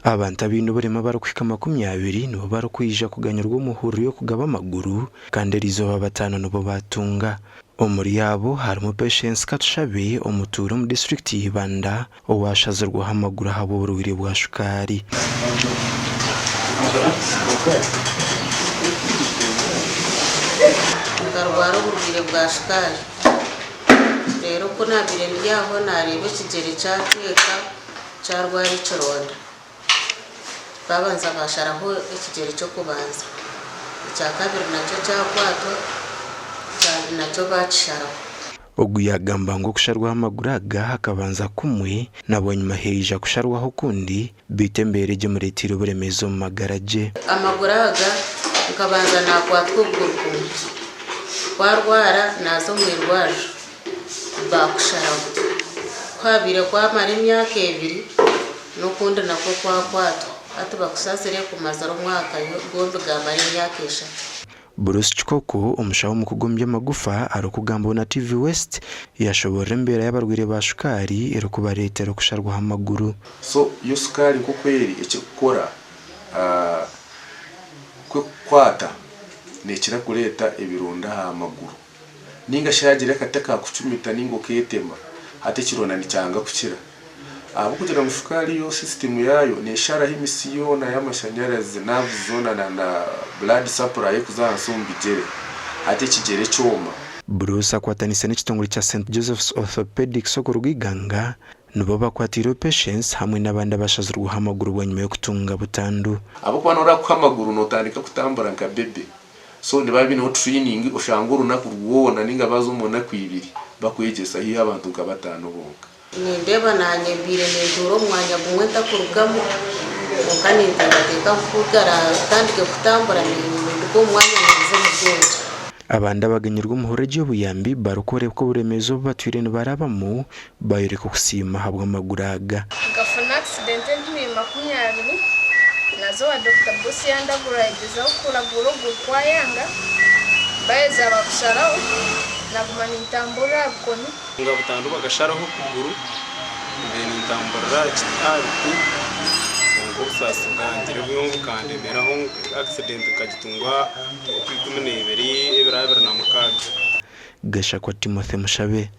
Abantu abintu barimo barukwika 20 nibo barukwija kuganyirwa umuhuru yo kugaba amaguru kandi rizoba batano nibo batunga. Omuri yabo harimo Patience Katushabe omuturo mu district y'Ibanda owashazirwa amaguru habo uburwire bwa shukari. Ngarwara uburwire bwa shukari rero ko nabire ndyaho narebe kigere cyateka cyarwara ikironda babanza basharaho ikigere cyo kubanza icya kabiri nacyo cyakwato cyane nacyo bacisharaho Oguyagamba ngo kusharwa amaguraga hakabanza kumwe nabonye maheja kusharwaho kundi bitembereje muri tiro buremezo mu magaraje amaguraga ukabanza nakwatwa ubwurukumu kwarwara nazo mwirwaje bakusharaho kwabire kwamara imyaka 2 n'ukundi nako kwakwato ati bakusasire kumazara umwaka yo gombe gamara imyaka 3. Bruce Chikoko umushaho mu kugombya magufa arokugamba na TV West yashobora imbere y'abarwire ba shukari erokuba leta erokusharwa amaguru. So yo sukari ko kweri ekikora kwata nekira kuleta ebirunda amaguru ninga shagira kataka kucumita ningo ketema ate kirona nicyanga kukira abo kugira ngo shukari yo system yayo neshara himisiyo na y'amashanyarazi navuzona na blood supply kuzansumbi ate kigere cyoma. Bruce akwatanise n'ikitongore cya St Joseph's Orthopedic Sokorugiganga nubo bakwatira Patience hamwe n'abandi bashazirwa amaguru bwanyuma yo kutunga butandu abo kwanora ko amaguru notandika kutambura nka bebe so nibabi no training ushanguru nakuruwona ninga bazumona kwibiri bakwegesa hiya abantu kabatano bonka nindeba nanyebire n'induro mwanya gumwe takurugamo ukani ntagateka kugara tandike kutambura n'indiko mwanya nze mugonja. Abanda baganyirwa umuhorege y'ubuyambi barukore ko buremezo batwire barabamo bayereka kusima habwa amaguraga ngafuna accident ndimi 20 nazo wa Dr. Bosi yandagura igeza kuragura gurkwayanga bayeza bakusharaho nagumana intambura bukoni ngabutandu bagasharaho kuguru intambura kitariku ngo sasugandire bwongo kandi meraho accident kagitungwa kwikumene ibirabira na mukaga Gashakwa Timothy Mushabe.